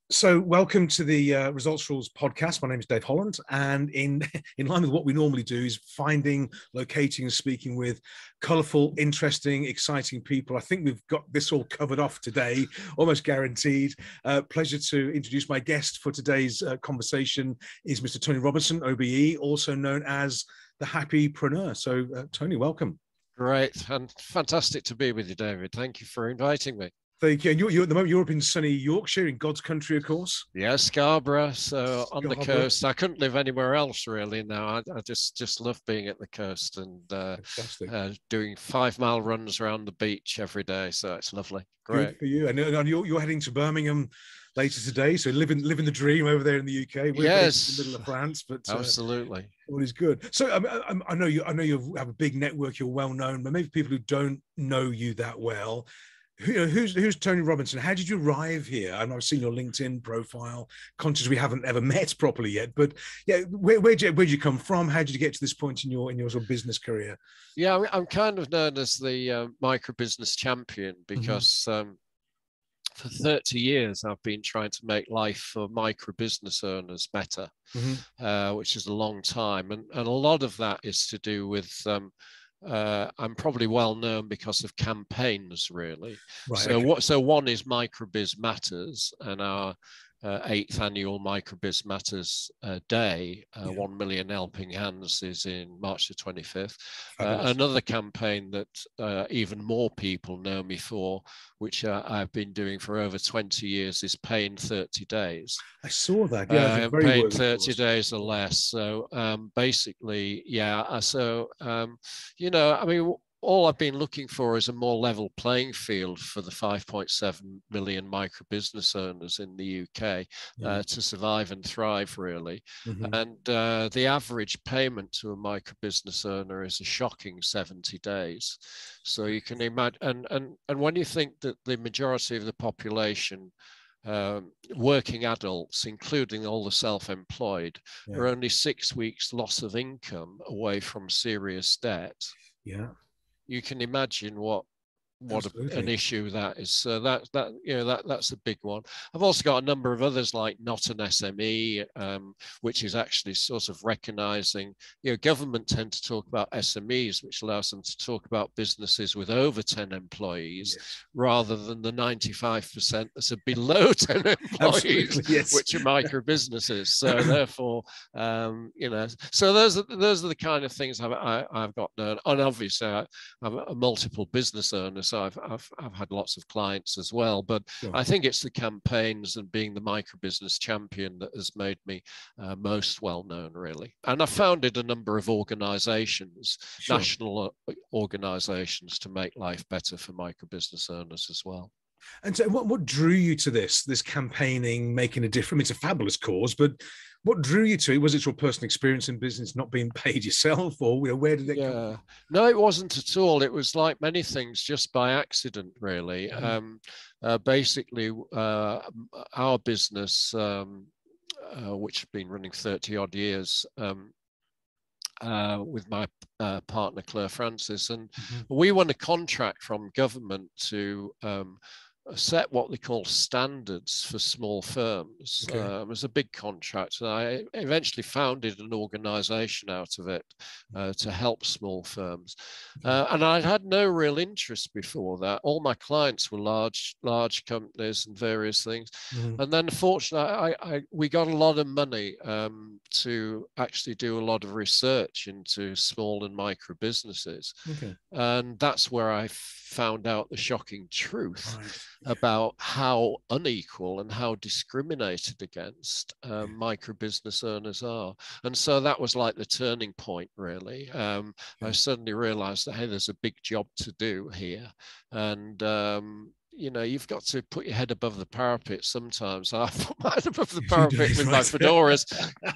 So, welcome to the Results Rules podcast. My name is Dave Holland, and in in line with what we normally do is finding, locating, and speaking with colourful, interesting, exciting people. I think we've got this all covered off today, almost guaranteed. Pleasure to introduce my guest for today's conversation is Mr. Tony Robinson Obe, also known as the Happypreneur. So, Tony, welcome. Great and fantastic to be with you, David. Thank you for inviting me. Thank you. And you're at the moment, you're up in sunny Yorkshire, in God's country, of course. Yeah, Scarborough, so on the coast. I couldn't live anywhere else really now. I just love being at the coast and doing 5 mile runs around the beach every day. So it's lovely. Great. Good for you. And you're heading to Birmingham later today, so living the dream over there in the UK. We're yes, in the middle of France, but absolutely. All is good. So I know you have a big network. You're well known, but maybe people who don't know you that well. Who's Tony Robinson? How did you arrive here? And I've seen your LinkedIn profile. Conscious we haven't ever met properly yet, but yeah, where'd you come from? How did you get to this point in your sort of business career? Yeah, I'm kind of known as the micro business champion because for 30 years I've been trying to make life for micro business owners better, which is a long time, and a lot of that is to do with I'm probably well known because of campaigns, really. Right, so one is Microbiz Matters, and our 8th annual Microbiz Matters Day, 1 million helping hands, is in March the 25th. Another campaign that even more people know me for, which I've been doing for over 20 years, is Pay in 30 days. I saw that. Yeah, Pay in 30 days or less. So basically, yeah. So I mean, all I've been looking for is a more level playing field for the 5.7 million micro business owners in the UK to survive and thrive, really. And the average payment to a micro business owner is a shocking 70 days. So you can imagine, and when you think that the majority of the population, working adults, including all the self-employed, are only 6 weeks loss of income away from serious debt. Yeah. You can imagine what an issue that is. So that's a big one. I've also got a number of others like Not an SME, which is actually sort of recognizing, government tend to talk about SMEs, which allows them to talk about businesses with over 10 employees rather than the 95% that are below 10 employees, which are micro businesses. So therefore, so those are the kind of things I've got done. And obviously I'm a multiple business owner, so I've had lots of clients as well, but I think it's the campaigns and being the micro business champion that has made me most well known, really. And I founded a number of organizations, national organizations, to make life better for micro business owners as well. And so what drew you to this campaigning, making a difference? It's a fabulous cause, but what drew you to it? Was it your personal experience in business, not being paid yourself, or where did it come from? No, it wasn't at all. It was like many things, just by accident, really. Basically, our business, which has been running 30 odd years, with my partner Claire Francis, and we won a contract from government to set what they call standards for small firms. It was a big contract, and I eventually founded an organization out of it to help small firms. And I had no real interest before that. All my clients were large companies and various things. And then fortunately, we got a lot of money to actually do a lot of research into small and micro businesses. And that's where I found out the shocking truth about how unequal and how discriminated against micro business owners are. And so that was like the turning point, really. I suddenly realized that, hey, there's a big job to do here. And you've got to put your head above the parapet sometimes. I've put my head above the parapet with my fedoras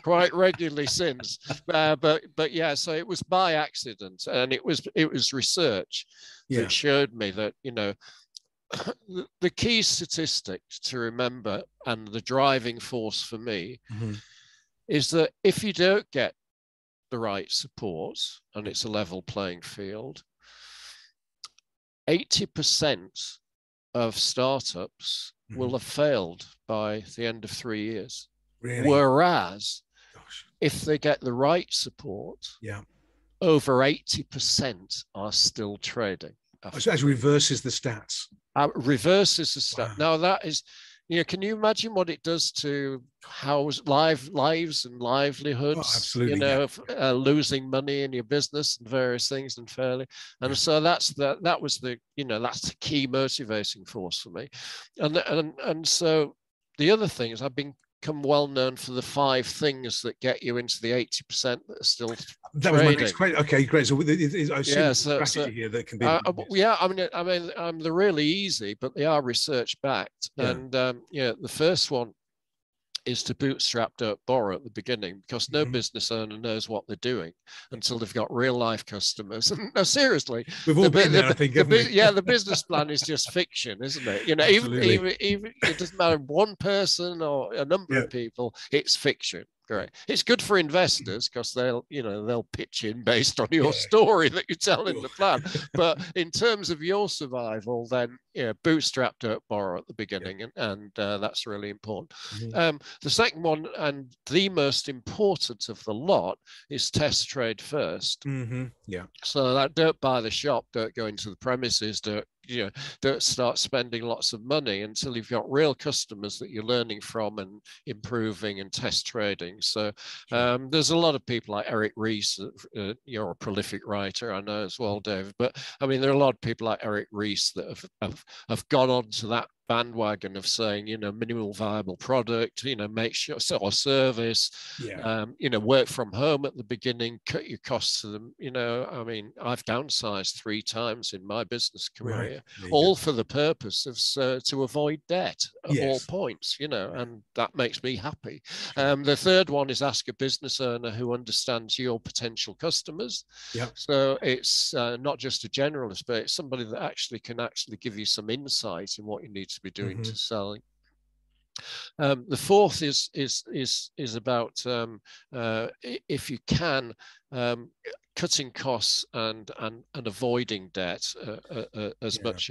quite regularly since. But yeah, so it was by accident, and it was research that showed me that, the key statistic to remember, and the driving force for me, is that if you don't get the right support and it's a level playing field, 80% of startups will have failed by the end of 3 years. Really? Whereas Gosh. if they get the right support, Yeah, over 80% are still trading. so actually reverses the stats. Reverses the stat. Wow. Now that is, can you imagine what it does to lives and livelihoods? Oh, absolutely. Yeah. Losing money in your business and various things unfairly. And so that was the that's the key motivating force for me. And so the other thing is I've become well known for the 5 things that get you into the 80% that are still That trading. was my next question. Okay, great. So I assume so here that can be. yeah, I mean, they're really easy, but they are research backed. Yeah. And the first one is to bootstrap, don't borrow at the beginning, because no business owner knows what they're doing until they've got real life customers. No, seriously, we've all been there, I think, haven't we? Yeah, the business plan is just fiction, isn't it? Even it doesn't matter one person or a number of people, it's fiction. Great. It's good for investors because they'll pitch in based on your story that you tell in the plan. But in terms of your survival, then bootstrap, don't borrow at the beginning, and that's really important. The second one, and the most important of the lot, is test trade first. Yeah. So that don't buy the shop, don't go into the premises, don't start spending lots of money until you've got real customers that you're learning from and improving and test trading. So there's a lot of people like Eric Ries. You're a prolific writer, I know as well, David. But I mean, there are a lot of people like Eric Ries that have gone on to that bandwagon of saying, minimal viable product, make sure, or service, work from home at the beginning, cut your costs to them. I mean, I've downsized 3 times in my business career, all for the purpose of to avoid debt at all points, and that makes me happy. The third one is ask a business owner who understands your potential customers. So it's not just a generalist, but it's somebody that can give you some insight in what you need to be doing to selling. The fourth is about if you can, cutting costs and avoiding debt as much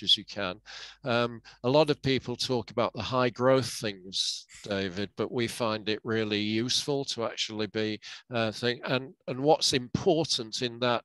as you can. A lot of people talk about the high growth things, David, but we find it really useful to actually be and what's important in that.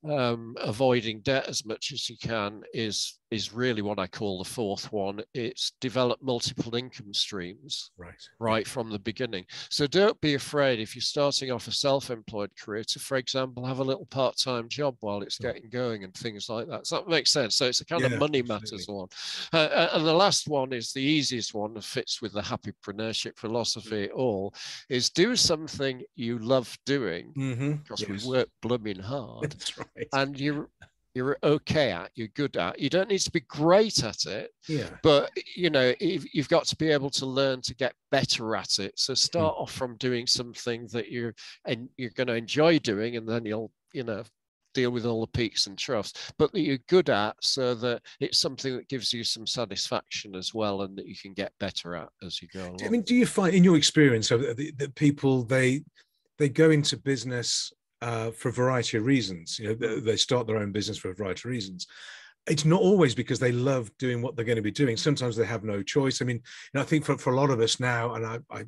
Avoiding debt as much as you can is really what I call the fourth one. It's develop multiple income streams right from the beginning. So don't be afraid if you're starting off a self-employed career to, for example, have a little part-time job while it's getting going and things like that. So that makes sense. So it's a kind of money matters one. And the last one is the easiest one that fits with the Happypreneurship philosophy at all, is do something you love doing because we work blooming hard. That's right. And you're okay at, you're good at. You don't need to be great at it, but you've got to be able to learn to get better at it. So start off from doing something that you're going to enjoy doing, and then you'll deal with all the peaks and troughs, but that you're good at, so that it's something that gives you some satisfaction as well, and that you can get better at as you go along. I mean, do you find in your experience that people they go into business for a variety of reasons? They start their own business for a variety of reasons. It's not always because they love doing what they're going to be doing. Sometimes they have no choice. I mean, I think for a lot of us now, and I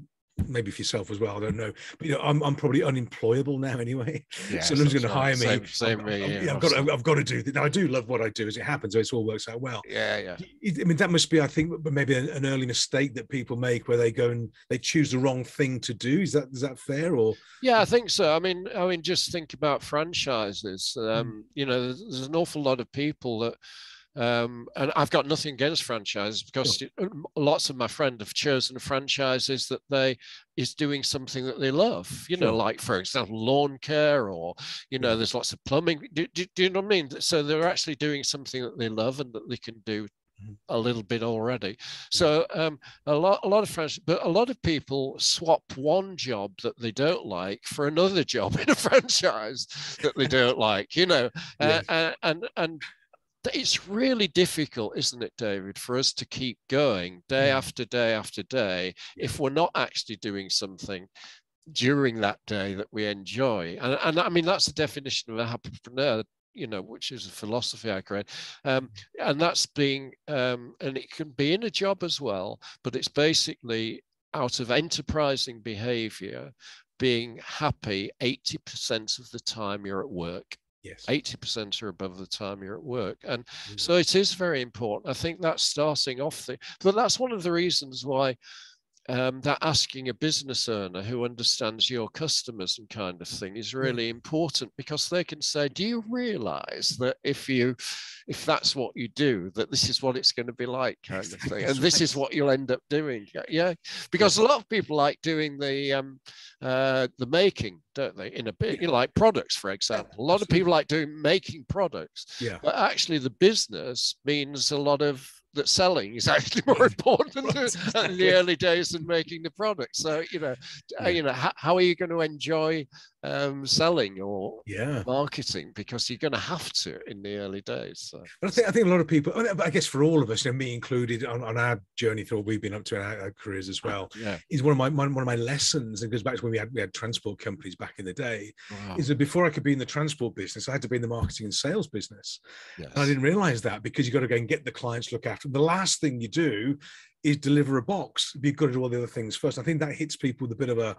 maybe for yourself as well, I don't know, but I'm probably unemployable now anyway. Someone's going to hire me. I've got to do that. Now, I do love what I do as it happens, so it all works out well. I mean, that must be, I think, maybe an early mistake that people make, where they go and they choose the wrong thing to do. Is that fair? Or I think so. I mean, just think about franchises. There's an awful lot of people that. And I've got nothing against franchises, because lots of my friends have chosen franchises that is doing something that they love, like, for example, lawn care, or, there's lots of plumbing. Do you know what I mean? So they're actually doing something that they love and that they can do a little bit already. So a lot of franchises, but a lot of people swap one job that they don't like for another job in a franchise that they don't like, and it's really difficult, isn't it, David, for us to keep going day after day after day if we're not actually doing something during that day that we enjoy. And I mean, that's the definition of a happypreneur. which is a philosophy I create. And that's being, and it can be in a job as well, but it's basically out of enterprising behavior, being happy 80% of the time you're at work. Yes. 80% or above the time you're at work. And so it is very important. I think that's starting off but that's one of the reasons why that asking a business owner who understands your customers and kind of thing is really important, because they can say, do you realize that if that's what you do, that this is what it's going to be like, kind of thing, and this is what you'll end up doing. Yeah, because a lot of people like doing the making, don't they, in a bit, like products, for example. A lot of people like making products, but actually the business means a lot of that selling is actually more important in the early days than making the product. So, how are you going to enjoy selling or marketing? Because you're going to have to in the early days. So. But I think a lot of people, I guess for all of us, me included, on our journey through what we've been up to in our careers as well, is one of my lessons, and goes back to when we had transport companies back in the day, is that before I could be in the transport business, I had to be in the marketing and sales business. Yes. And I didn't realize that, because you've got to go and get the clients, look after them. The last thing you do is deliver a box. You've got to do all the other things first. I think that hits people with a bit of a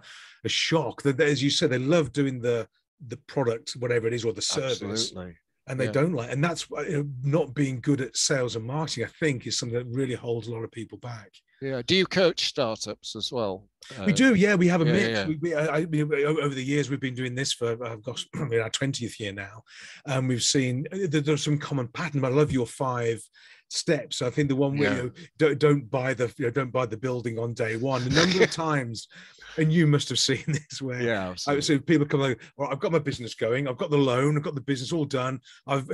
shock. That, as you said, they love doing the product, whatever it is, or the service. Absolutely. And they don't like, and that's not being good at sales and marketing, I think, is something that really holds a lot of people back. Yeah. Do you coach startups as well? We do, yeah. We have a mix. Over the years, we've been doing this for, our 20th year now, and we've seen there's some common pattern. But I love your 5 steps. I think the one where don't buy the building on day one. A number of times, and you must have seen this, where so people come like, well, I've got my business going, I've got the loan, I've got the business all done, I've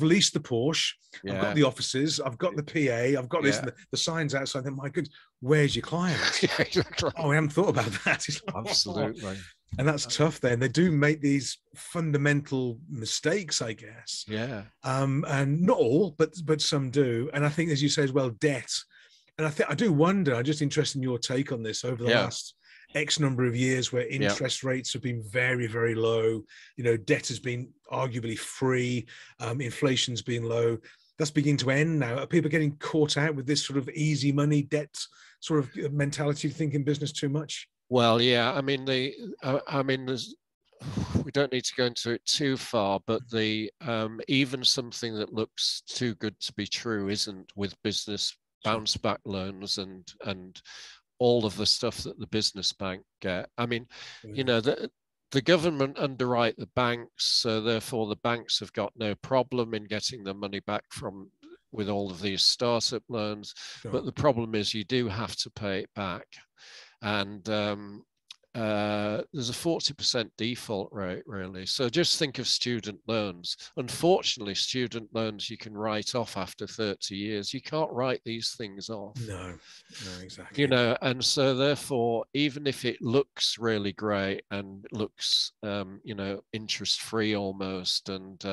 leased the Porsche, I've got the offices, I've got the PA, I've got this, the signs outside. Then, my goodness, where's your clients? Exactly. Oh, I haven't thought about that. Absolutely. And that's tough then. They do make these fundamental mistakes, I guess. Yeah. And not all, but some do. And I think, as you say as well, debt. And I do wonder, I'm just interested in your take on this over the last X number of years, where interest rates have been very, very low. Debt has been arguably free. Inflation's been low. That's beginning to end now. Are people getting caught out with this sort of easy money debt sort of mentality, thinking business too much? Well, yeah. I mean, there's. We don't need to go into it too far, but even something that looks too good to be true isn't, with business bounce back loans and all of the stuff that the business bank get. I mean, the government underwrite the banks, so therefore the banks have got no problem in getting their money back with all of these startup loans. Sure. But the problem is you do have to pay it back. And there's a 40% default rate, really. So just think of student loans. Unfortunately, student loans you can write off after 30 years. You can't write these things off. No, exactly. And so therefore, even if it looks really great and looks, interest-free almost, and,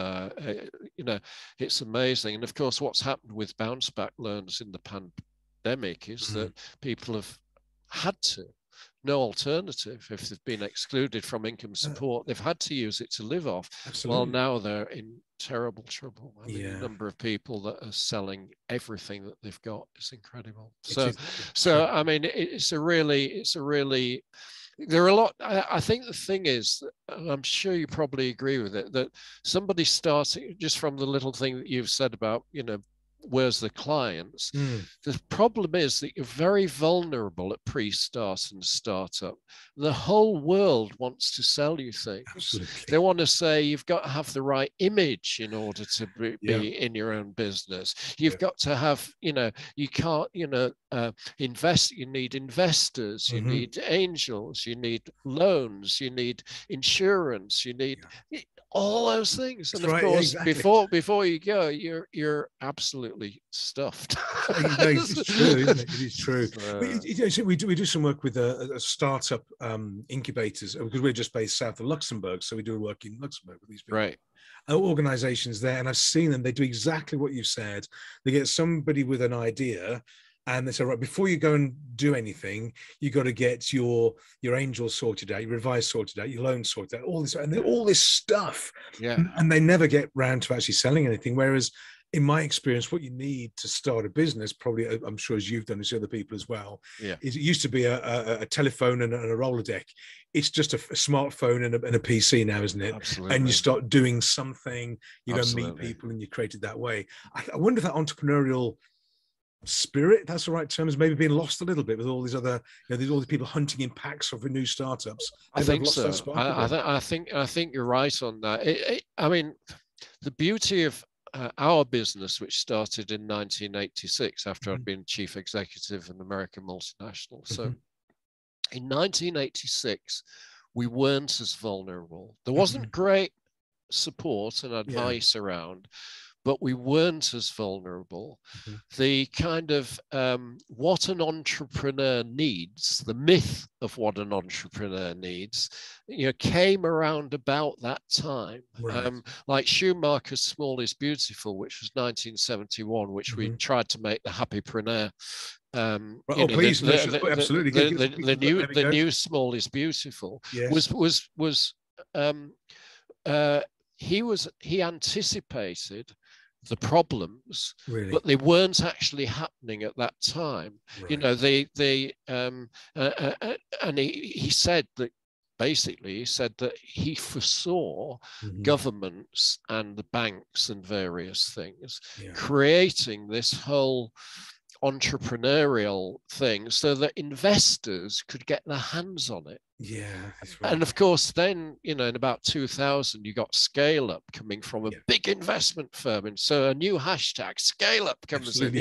it's amazing. And of course, what's happened with bounce back loans in the pandemic is that people have had no alternative. If they've been excluded from income support, they've had to use it to live off. Absolutely. Well, now they're in terrible trouble. I mean, the number of people that are selling everything that they've got is incredible. So I mean, it's a really, there are a lot. I think the thing is, and I'm sure you probably agree with it, that somebody starting, just from the little thing that you've said about, where's the clients? The problem is that you're very vulnerable at pre-start and startup. The whole world wants to sell you things. Absolutely. They want to say you've got to have the right image in order to be in your own business. You've got to have, you can't, invest. You need investors, you need angels, you need loans, you need insurance, you need all those things. And of course, before you go, you're absolutely stuffed. It's true, isn't it? It is true. We do some work with a startup incubators, because we're just based south of Luxembourg, so we do work in Luxembourg with these people. Right. Organizations there, and I've seen them. They do exactly what you said. They get somebody with an idea, And they say, right, before you go and do anything, you got to get your angels sorted out, your revise sorted out, your loan sorted out, all this, and all this stuff. Yeah. And they never get round to actually selling anything. Whereas in my experience, what you need to start a business, probably, I'm sure as you've done, as other people as well, is it used to be a telephone and a Rolodeck. It's just a smartphone and a PC now, isn't it? Absolutely. And you start doing something, you go and meet people, and you create it that way. I wonder if that entrepreneurial spirit, that's the right term, has maybe been lost a little bit with all these other, there's all these people hunting in packs for new startups. I think so. I think you're right on that. I mean, the beauty of our business, which started in 1986 after I'd been chief executive in American multinational. So in 1986, we weren't as vulnerable. There wasn't great support and advice around, but we weren't as vulnerable. The kind of what an entrepreneur needs, the myth of what an entrepreneur needs, came around about that time. Right. Like Schumacher's Small is Beautiful, which was 1971, which we tried to make the Happypreneur. Please, absolutely. The new Small is Beautiful he anticipated the problems, but they weren't actually happening at that time. Right. And he said that basically he foresaw governments and the banks and various things creating this whole entrepreneurial thing so that investors could get their hands on it. Yeah. Right. And of course, then, in about 2000, you got Scale Up coming from a big investment firm. And so a new hashtag, Scale Up, comes in,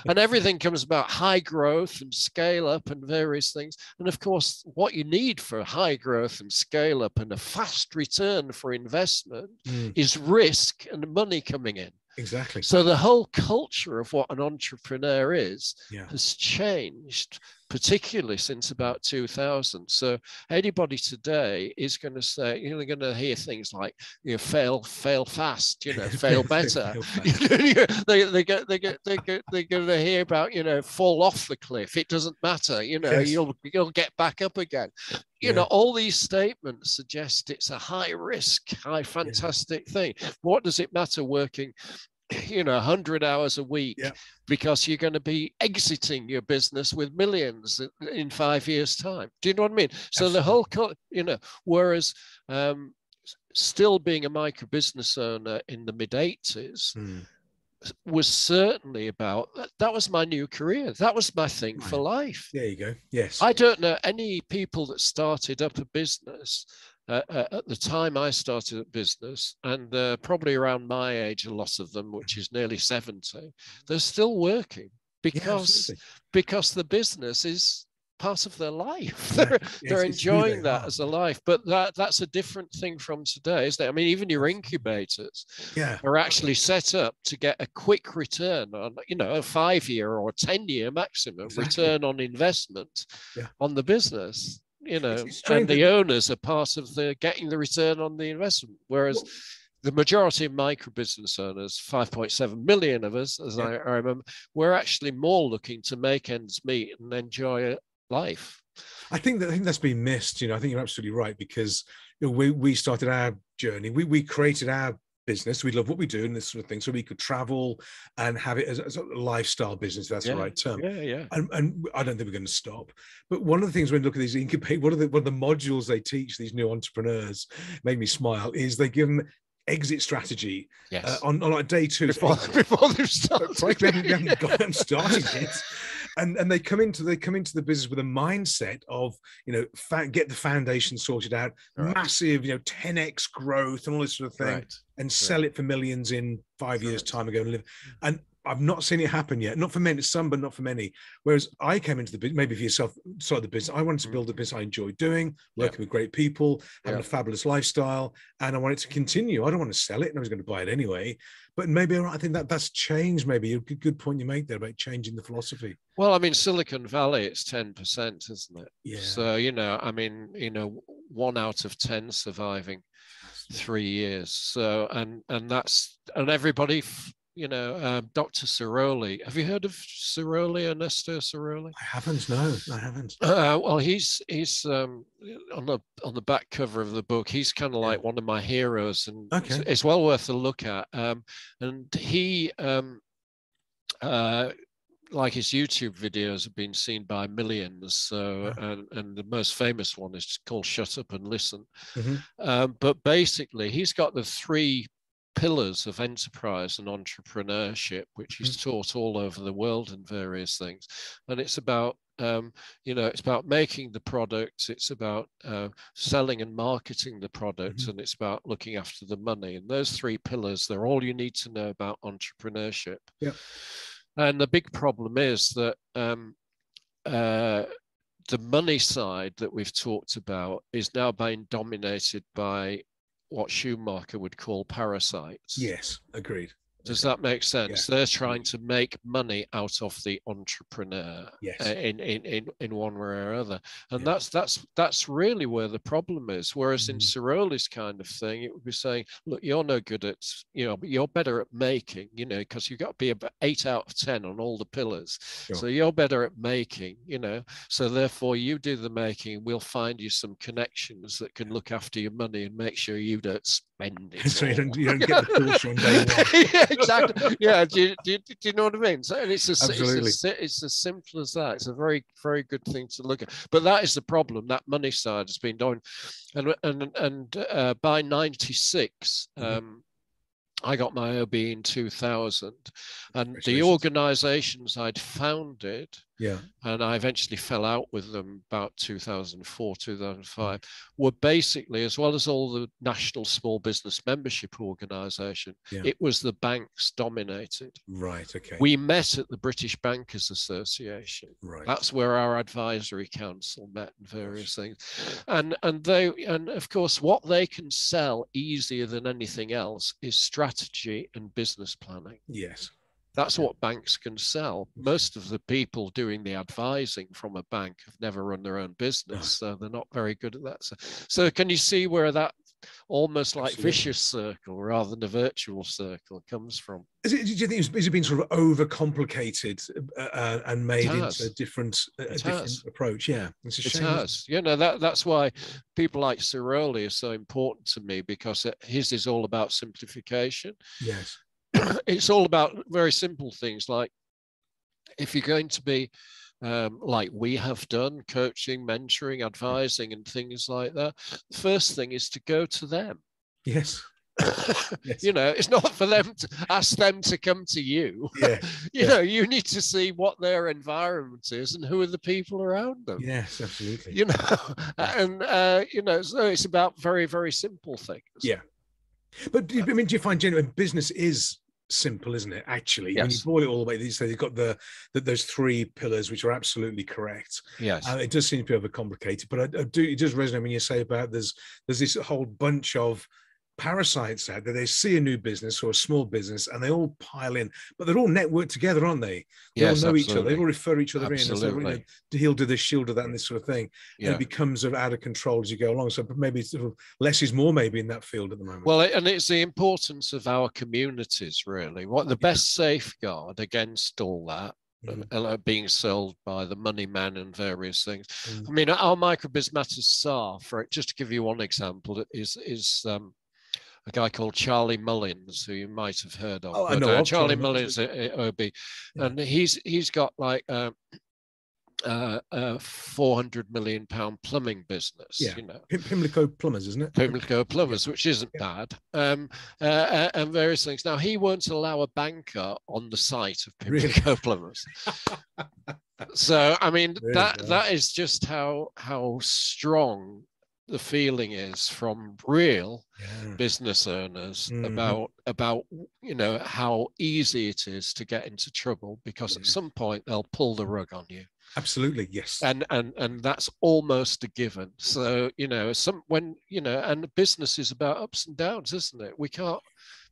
and everything comes about high growth and scale up and various things. And of course, what you need for high growth and scale up and a fast return for investment is risk and money coming in. Exactly. So the whole culture of what an entrepreneur is has changed, particularly since about 2000. So anybody today is going to say, you're going to hear things like, fail fast, fail better. They're going to hear about, fall off the cliff. It doesn't matter. You'll get back up again. All these statements suggest it's a high risk, high fantastic thing. What does it matter working 100 hours a week because you're going to be exiting your business with millions in 5 years' time? Do you know what I mean? So the whole, whereas still being a micro business owner in the mid 80s was certainly about, that was my new career. That was my thing for life. There you go. Yes. I don't know any people that started up a business at the time I started a business, and probably around my age, a lot of them, which is nearly 70, they're still working because the business is part of their life. They're enjoying that as a life. But that's a different thing from today, isn't it? I mean, even your incubators are actually set up to get a quick return on, a 5-year or 10-year maximum return on investment on the business. And the owners are part of getting the return on the investment, whereas the majority of micro business owners, 5.7 million of us, as I remember, we're actually more looking to make ends meet and enjoy life. I think that's been missed. I think you're absolutely right, because we started our journey. We created our business. We love what we do and this sort of thing, so we could travel and have it as a lifestyle business. That's the right term. And I don't think we're going to stop. But one of the things when you look at these incubate, one of the modules they teach these new entrepreneurs, made me smile, is they give them exit strategy on like day 2 before they've started. They haven't got them started yet. And they come into the business with a mindset of, get the foundation sorted out, massive, 10x growth and all this sort of thing, and sell it for millions in 5 years' time and go and live. And I've not seen it happen yet. Not for many, some, but not for many. Whereas I came into the business, maybe for yourself, started the business. I wanted to build a business I enjoy doing, working with great people, having a fabulous lifestyle, and I wanted to continue. I don't want to sell it, and I was going to buy it anyway. But maybe I think that's changed. Maybe a good point you make there about changing the philosophy. Well, I mean, Silicon Valley, it's 10%, isn't it? Yeah. So, 1 out of 10 surviving 3 years. So, and everybody, Dr. Ciroli. Have you heard of Ciroli, Ernesto Ciroli? I haven't. No, I haven't. Well, he's on the back cover of the book. He's kind of like one of my heroes, and it's well worth a look at. And he, like his YouTube videos have been seen by millions. So, and the most famous one is called "Shut Up and Listen." But basically, he's got the 3 pillars of enterprise and entrepreneurship, which he's taught all over the world in various things. And it's about, it's about making the products, it's about selling and marketing the products, and it's about looking after the money. And those 3 pillars, they're all you need to know about entrepreneurship. Yeah. And the big problem is that the money side that we've talked about is now being dominated by what Schumacher would call parasites. Yes, agreed. Does that make sense? Yeah. They're trying to make money out of the entrepreneur, in one way or other, and that's really where the problem is. Whereas in Ciroli's kind of thing, it would be saying, look, you're no good at, but you're better at making, because you've got to be about 8 out of 10 on all the pillars. Sure. So you're better at making, so therefore you do the making. We'll find you some connections that can look after your money and make sure you don't spend it. So you don't get the Porsche on day one. Exactly. Yeah. Do you know what I mean? So, and it's as simple as that. It's a very, very good thing to look at. But that is the problem. That money side has been done, and by '96. I got my OB in 2000, and the organizations I'd founded, and I eventually fell out with them about 2004, 2005, were basically, as well as all the national small business membership organization, it was the banks dominated. Right, okay. We met at the British Bankers Association. Right. That's where our advisory council met and various things. And of course, what they can sell easier than anything else is strategy and business planning. Yes. That's what banks can sell. Most of the people doing the advising from a bank have never run their own business, so they're not very good at that. So can you see where that almost like vicious circle rather than a virtual circle comes from? Do you think it's been sort of overcomplicated and made into a different approach? Yeah, it's a shame. It has. That's why people like Ciroli are so important to me, because his is all about simplification. Yes. It's all about very simple things, like if you're going to be like we have done, coaching, mentoring, advising, and things like that, the first thing is to go to them. Yes. It's not for them to ask them to come to you. You need to see what their environment is and who are the people around them. Yes, absolutely. So it's about very, very simple things. Yeah. But do you find genuine business is simple, isn't it? Actually, when you boil it all the way, you've got those 3 pillars, which are absolutely correct. Yes, it does seem to be overcomplicated, but it does resonate when you say about there's this whole bunch of parasites out there. They see a new business or a small business and they all pile in, but they're all networked together, aren't they? They all know each other. They all refer each other in. So, he'll do this, she'll do that, and this sort of thing. And it becomes sort of out of control as you go along. So maybe sort of less is more maybe in that field at the moment. Well, and it's the importance of our communities, really. What the best safeguard against all that, being sold by the money man and various things. I mean, our Microbiz Matters SAR, just to give you one example, is a guy called Charlie Mullins, who you might have heard of. I know Charlie Mullins, Obe, and he's got like a £400 million plumbing business. Yeah, Pimlico Plumbers, isn't it? Pimlico Plumbers, which isn't bad, and various things. Now, he won't allow a banker on the site of Pimlico Plumbers. So, I mean, that is just how strong the feeling is from real business owners about how easy it is to get into trouble, because at some point they'll pull the rug on you. Absolutely, yes. And that's almost a given. So, and business is about ups and downs, isn't it? We can't,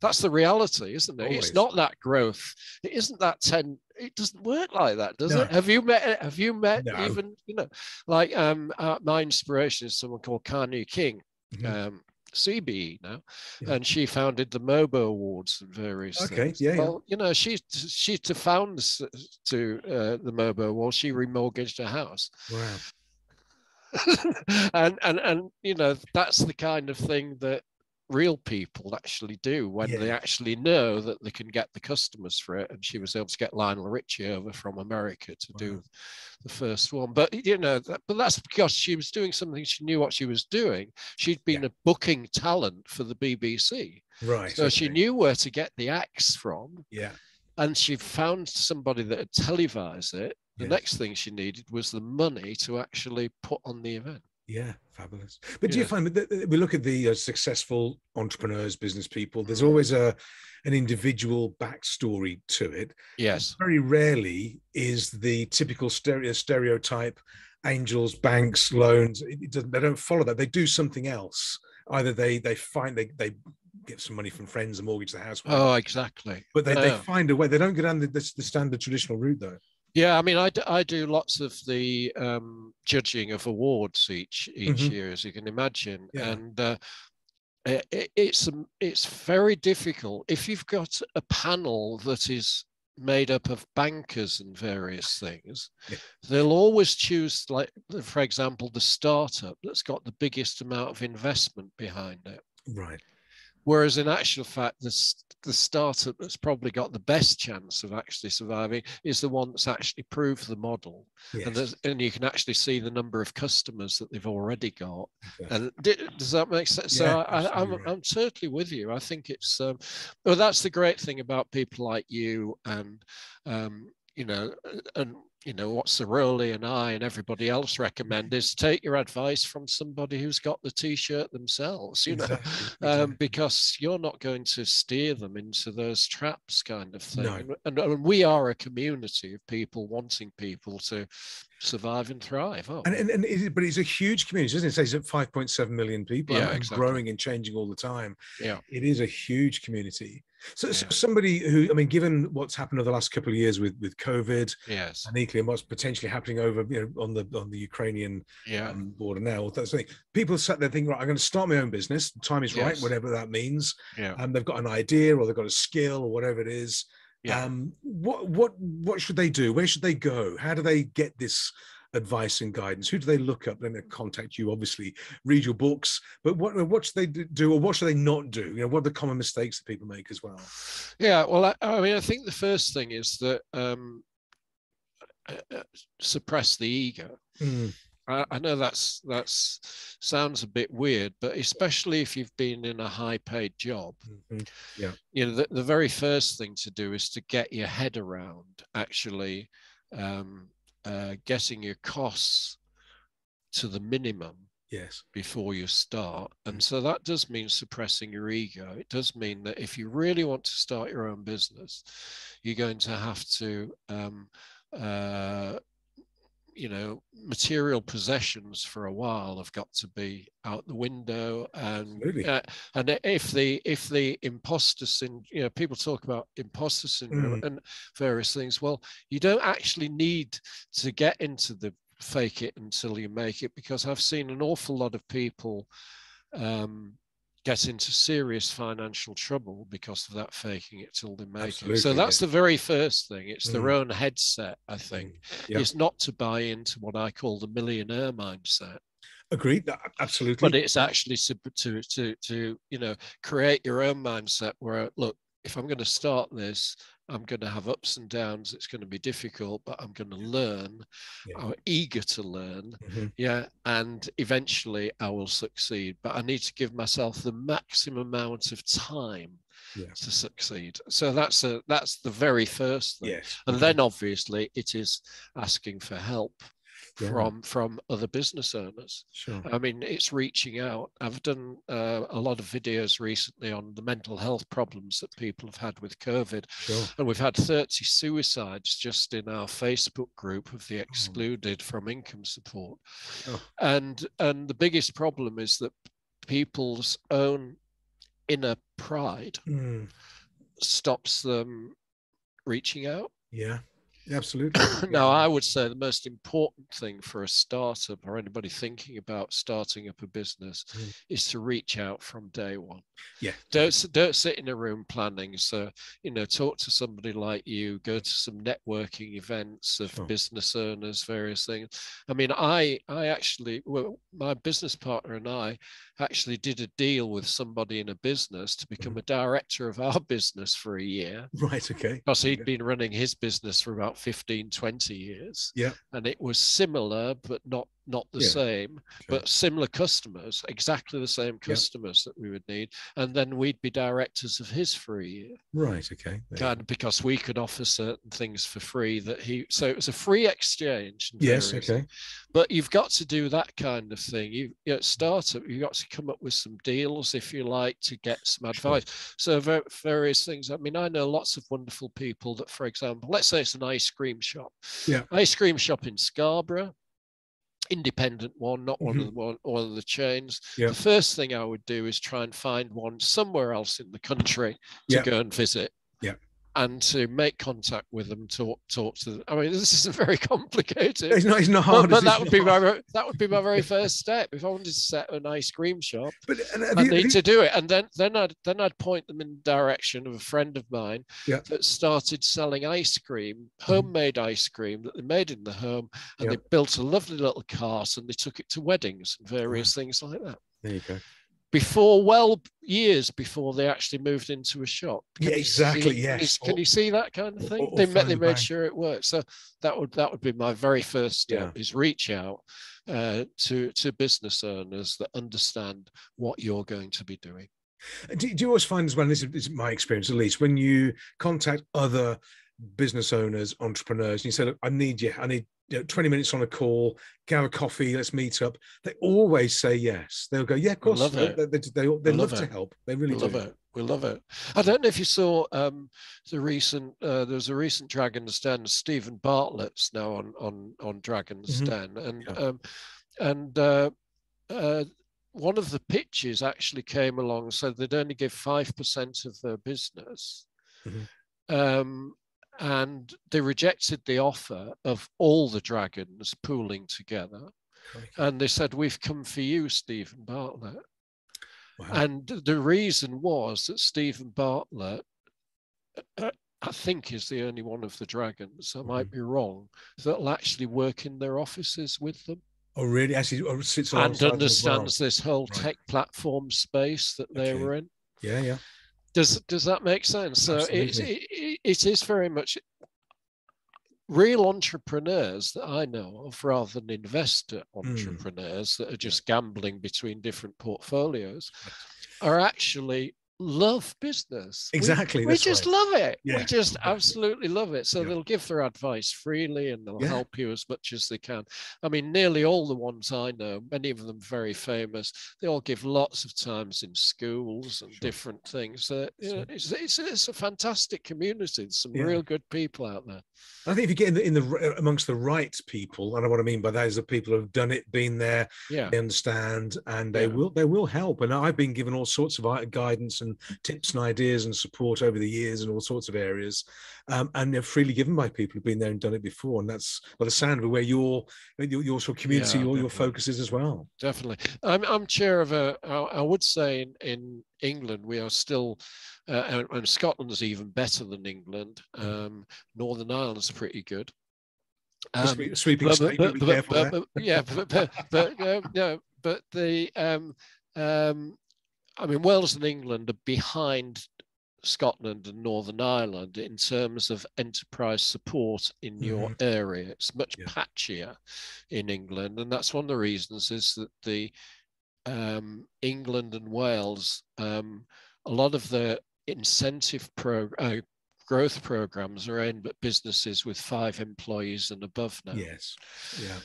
that's the reality, isn't it? Always. It's not that growth. It isn't that it doesn't work like that, does it? Have you met No. even, like my inspiration is someone called Kanu King. CBE now, Yeah. and she founded the MOBO Awards and various things. Yeah, well, you know, she to found the MOBO Awards, she remortgaged her house. Wow. and you know, that's the kind of thing that real people actually do when they actually know that they can get the customers for it. And she was able to get Lionel Richie over from America to do the first one. But you know, but that's because she was doing something, she knew what she was doing. She'd been a booking talent for the BBC, right? So she knew where to get the acts from. Yeah. And she found somebody that had televised it. The next thing she needed was the money to actually put on the event. Yeah, fabulous. But do you find that we look at the successful entrepreneurs, business people, there's always an individual backstory to it. Yes. Very rarely is the typical stereotype, angels, banks, loans. They don't follow that. They do something else. Either they get some money from friends and mortgage the house. Oh, exactly. But they find a way. They don't go down the standard traditional route, though. Yeah, I mean, I do lots of the judging of awards each year, as you can imagine, and it's very difficult if you've got a panel that is made up of bankers and various things. They'll always choose, like, for example, the startup that's got the biggest amount of investment behind it. Right. Whereas in actual fact, the startup that's probably got the best chance of actually surviving is the one that's actually proved the model. And you can actually see the number of customers that they've already got. And does that make sense? So I'm totally with you. I think it's, well, that's the great thing about people like you and, you know, and, you know, what Sir Rowley and I and everybody else recommend is take your advice from somebody who's got the T-shirt themselves, you know, because you're not going to steer them into those traps kind of thing. No. And we are a community of people wanting people to survive and thrive. But it's a huge community, isn't it? It says 5.7 million people and growing and changing all the time. Yeah. It is a huge community. So somebody who, I mean, given what's happened over the last couple of years with COVID, and equally what's potentially happening over, you know, on the Ukrainian border now, that's the thing. People sat there thinking, right, I'm going to start my own business. The time is right, whatever that means. They've got an idea or they've got a skill or whatever it is. What should they do? Where should they go? How do they get this advice and guidance? Who do they look up? Then they contact you, obviously, read your books, but what should they do or what should they not do? You know, what are the common mistakes that people make as well? Well, I mean, I think the first thing is that suppress the ego. I know that sounds a bit weird, but especially if you've been in a high-paid job, you know, the very first thing to do is to get your head around actually getting your costs to the minimum before you start. And so that does mean suppressing your ego. It does mean that if you really want to start your own business, you're going to have to you know, material possessions for a while have got to be out the window, and if the imposter syndrome, you know, people talk about imposter syndrome and various things. Well, you don't actually need to get into the fake it until you make it, because I've seen an awful lot of people get into serious financial trouble because of that faking it till they make it. So that's the very first thing. It's their own headset, I think. It's not to buy into what I call the millionaire mindset. Agreed, absolutely. But it's actually to you know, create your own mindset where, look, if I'm going to start this, I'm going to have ups and downs. It's going to be difficult, but I'm going to learn. I'm eager to learn. And eventually I will succeed. But I need to give myself the maximum amount of time to succeed. So that's the very first thing. And then obviously it is asking for help from other business owners. I mean, it's reaching out. I've done a lot of videos recently on the mental health problems that people have had with COVID. And we've had 30 suicides just in our Facebook group of the excluded from income support. And the biggest problem is that people's own inner pride stops them reaching out. Absolutely. Now, I would say the most important thing for a startup or anybody thinking about starting up a business is to reach out from day one. Yeah. Don't sit in a room planning. So, talk to somebody like you, go to some networking events of business owners, various things. I mean, I actually, my business partner and I actually did a deal with somebody in a business to become a director of our business for a year. Right, okay. Because he'd been running his business for about 15, 20 years. Yeah. And it was similar, but not the same, but similar customers, exactly the same customers that we would need. And then we'd be directors of his for a year. Right, okay. Kind of because we could offer certain things for free so it was a free exchange. Yes, okay. But you've got to do that kind of thing. Startup, you've got to come up with some deals, if you like, to get some advice. So various things. I mean, I know lots of wonderful people that, for example, let's say it's an ice cream shop. Yeah. Ice cream shop in Scarborough. Independent one, not one of the chains. The first thing I would do is try and find one somewhere else in the country to go and visit. Yeah. And to make contact with them, talk to them. I mean, this isn't very complicated. It's not hard. But that would be my very first step. If I wanted to set an ice cream shop, I need to do it. And then I'd point them in the direction of a friend of mine that started selling ice cream, homemade ice cream that they made in the home, and they built a lovely little cart and they took it to weddings and various things like that. There you go. Years before they actually moved into a shop. Can you see that kind of thing? They made sure it worked. So that would be my very first step, is reach out to business owners that understand what you're going to be doing. Do you always find as well, and this is my experience at least, when you contact other business owners, entrepreneurs, and you say, look, I need 20 minutes on a call, have a coffee, let's meet up. They always say yes. They'll go, yeah, of course. They love to help. They really do. We love it. I don't know if you saw there was a recent Dragon's Den. Stephen Bartlett's now on Dragon's Den, and one of the pitches actually came along and said they'd only give 5% of their business. And they rejected the offer of all the dragons pooling together. And they said, we've come for you, Stephen Bartlett. Wow. And the reason was that Stephen Bartlett, I think, is the only one of the dragons, I might be wrong, that'll actually work in their offices with them. Oh, really? Actually sits and understands this whole tech platform space that they were in. Yeah. Does that make sense? So it is very much real entrepreneurs that I know of, rather than investor entrepreneurs that are just gambling between different portfolios, are actually love business. Exactly. We just love it. We just absolutely love it. So they'll give their advice freely and they'll help you as much as they can. I mean, nearly all the ones I know, many of them very famous, they all give lots of times in schools and different things. It's a fantastic community. There's some real good people out there. I think if you get in the amongst the right people, and what I mean by that is the people who have done it, been there, they understand, and they will help. And I've been given all sorts of guidance and tips and ideas and support over the years in all sorts of areas, and they're freely given by people who've been there and done it before. And that's the sound of where your sort of community, your focus is as well. Definitely. I'm chair of I would say in England we are still, and Scotland's even better than England. Northern Ireland's pretty good. Sweeping statement. Be careful but the I mean, Wales and England are behind Scotland and Northern Ireland in terms of enterprise support in your area. It's much patchier in England, and that's one of the reasons is that the England and Wales, a lot of the incentive growth programs are aimed at businesses with 5 employees and above now. Yes. Yeah.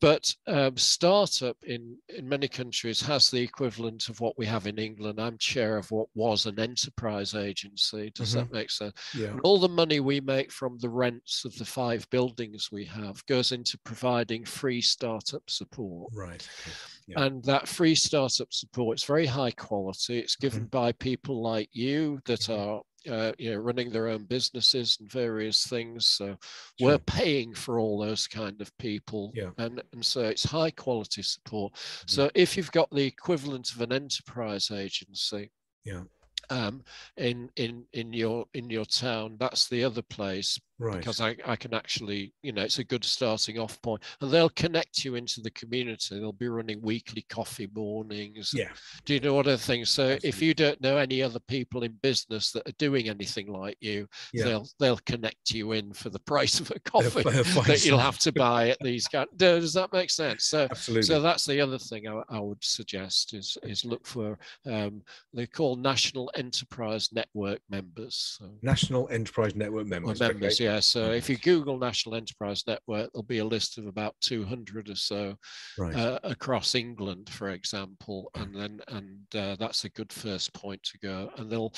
But startup in many countries has the equivalent of what we have in England. I'm chair of what was an enterprise agency. Does that make sense? Yeah. And all the money we make from the rents of the 5 buildings we have goes into providing free startup support. Right. Yeah. And that free startup support is very high quality. It's given by people like you that are running their own businesses and various things. So Sure. we're paying for all those kind of people, Yeah. and so it's high quality support. Mm-hmm. So if you've got the equivalent of an enterprise agency, yeah, in your town, that's the other place, right, because I can actually, it's a good starting off point, and they'll connect you into the community. They'll be running weekly coffee mornings. Yeah. Do you know other things? So Absolutely. if you don't know any other people in business that are doing anything like you, Yeah. they'll connect you in for the price of a coffee that you'll have to buy at these. Does that make sense? So Absolutely. So that's the other thing I would suggest is look for, they call National Enterprise Network members. So, National Enterprise Network members. Members, okay. yeah. So if you Google National Enterprise Network, there'll be a list of about 200 or so, right, across England, for example, and that's a good first point to go. And they'll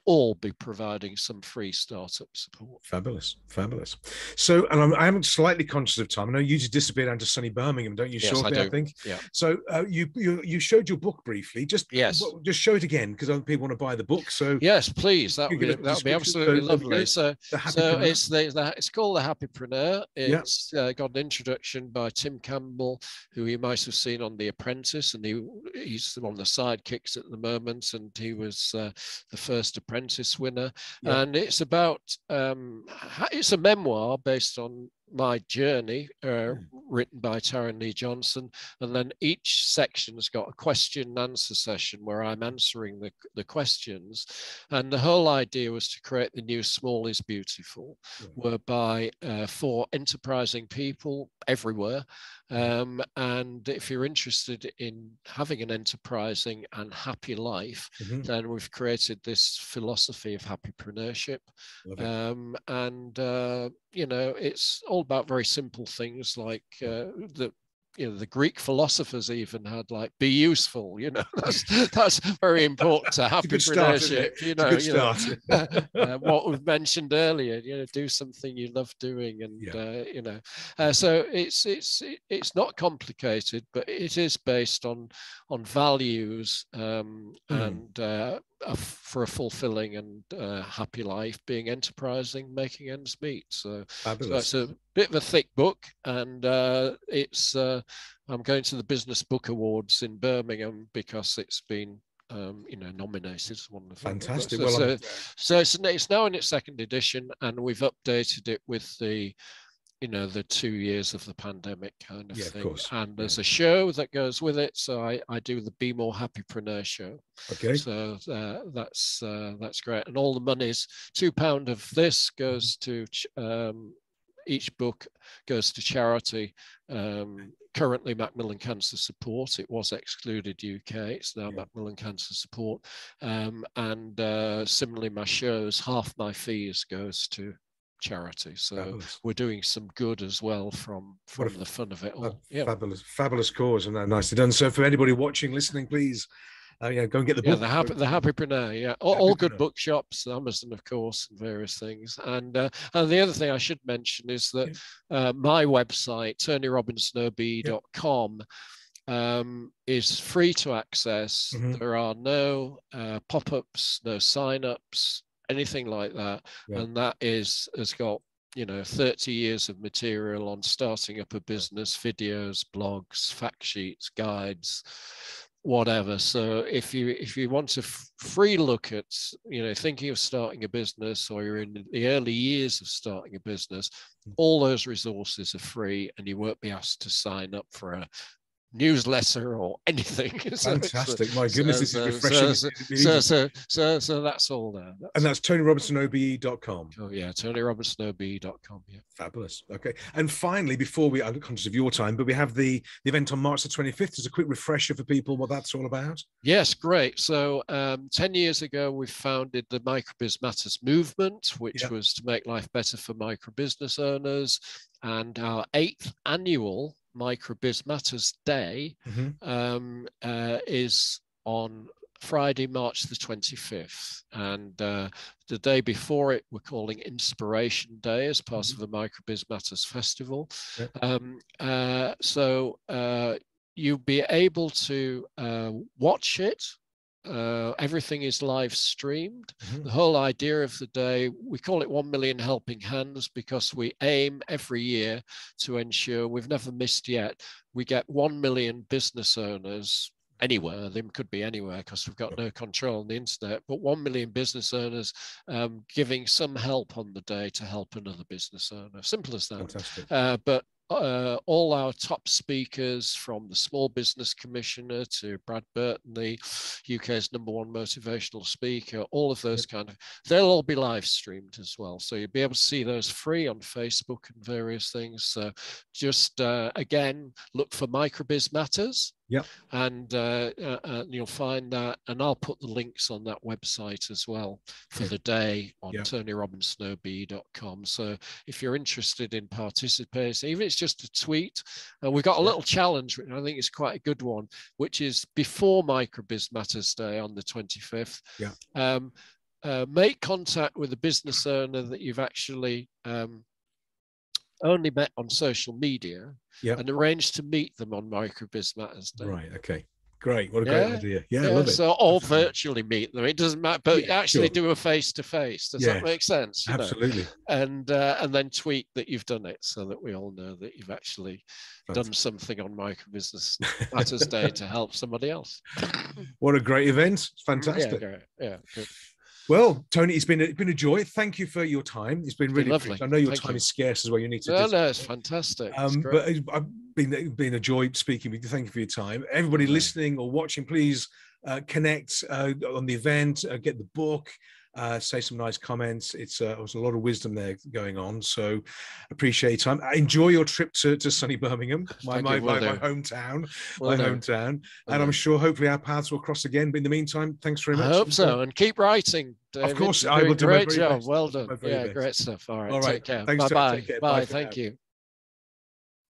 all be providing some free startup support. Fabulous, fabulous. So, and I am slightly conscious of time. I know you just disappeared down to sunny Birmingham, don't you? Yes, shortly, I think. Yeah. So you showed your book briefly. Just show it again, because other people want to buy the book. So yes, please. That would be absolutely lovely. So it's called The Happypreneur. It's got an introduction by Tim Campbell, who you might have seen on The Apprentice, and he's one of the sidekicks at the moment, and he was the first Apprentice winner. Yeah. And it's about it's a memoir based on my journey, written by Taryn Lee Johnson, and then each section's got a question and answer session where I'm answering the questions. And the whole idea was to create the new Small is Beautiful, whereby for enterprising people everywhere, and if you're interested in having an enterprising and happy life, then we've created this philosophy of happypreneurship. It's all about very simple things like the Greek philosophers even had like be useful. That's very important to happypreneurship. What we've mentioned earlier. Do something you love doing, and so it's not complicated, but it is based on values, and for a fulfilling and happy life, being enterprising, making ends meet. So it's a bit of a thick book, and I'm going to the Business Book Awards in Birmingham because it's been nominated as one of the fantastic. So it's now in its second edition, and we've updated it with the 2 years of the pandemic kind of thing. Of course. And there's a show that goes with it. So I do the Be More Happypreneur show. Okay. So that's great. And all the money's £2 of this goes to each book goes to charity. Currently Macmillan Cancer Support. It was excluded UK. It's now Macmillan Cancer Support. And similarly, my shows, half my fees goes to charity. So we're doing some good as well from the fun of it all. Fabulous cause, and nicely done. So for anybody watching, listening, please go and get the book. The Happypreneur. All good bookshops, Amazon, of course, and various things. And the other thing I should mention is that my website, TonyRobinsonObe.com, is free to access. There are no pop-ups, no sign-ups, anything like that. And that has got 30 years of material on starting up a business, videos, blogs, fact sheets, guides, whatever. So if you want a free look at thinking of starting a business, or you're in the early years of starting a business, all those resources are free, and you won't be asked to sign up for a newsletter or anything. Fantastic. My goodness, this is refreshing. So that's all there. And that's TonyRobinsonObe.com. Oh yeah, TonyRobinsonObe.com. Yeah. Fabulous. Okay. And finally, before I'm conscious of your time, but we have the event on March the 25th. As a quick refresher for people what that's all about. Yes, great. So 10 years ago, we founded the Microbiz Matters movement, which was to make life better for microbusiness owners. And our 8th annual Microbiz Matters Day is on Friday, March the 25th. And the day before it, we're calling Inspiration Day as part of the Microbiz Matters Festival. So you'll be able to watch it everything is live streamed. The whole idea of the day, we call it 1 million helping hands because we aim every year to ensure, we've never missed yet, we get 1 million business owners anywhere. They could be anywhere because we've got no control on the internet, but 1 million business owners giving some help on the day to help another business owner. Simple as that. Fantastic. But all our top speakers, from the Small Business Commissioner to Brad Burton, the UK's #1 motivational speaker, all of those kind of, they'll all be live streamed as well. So you'll be able to see those free on Facebook and various things. So just, again, look for Microbiz Matters. Yep. And you'll find that, and I'll put the links on that website as well for the day on TonyRobinsonObe.com. So if you're interested in participating, even if it's just a tweet, we've got a little challenge, which I think is quite a good one, which is before Microbiz Matters Day on the 25th. Make contact with a business owner that you've actually only met on social media, and arrange to meet them on Microbiz Matters Day. Right. Okay. Great. What a great idea. Yeah, I love it. So, or virtually meet them. It doesn't matter, but actually do a face-to-face. Does that make sense? Absolutely. And then tweet that you've done it so that we all know that you've actually done something on Microbusiness Matters Day to help somebody else. What a great event. It's fantastic. Yeah, good. Well, Tony, it's been a joy. Thank you for your time. It's been really lovely. I know your time is scarce as well. You need to. No, it's fantastic. But I've been a joy speaking with you. Thank you for your time. Everybody listening or watching, please connect on the event. Get the book. Say some nice comments. It's there's a lot of wisdom there going on. So appreciate your time. Enjoy your trip to sunny Birmingham, my hometown, and I'm sure hopefully our paths will cross again. But in the meantime, thanks very much. I hope so, and keep writing, David. Of course, I will do. Great job. Well done. Yeah, great stuff. All right. Take care. Thanks, bye. Take care. Bye. Thank you.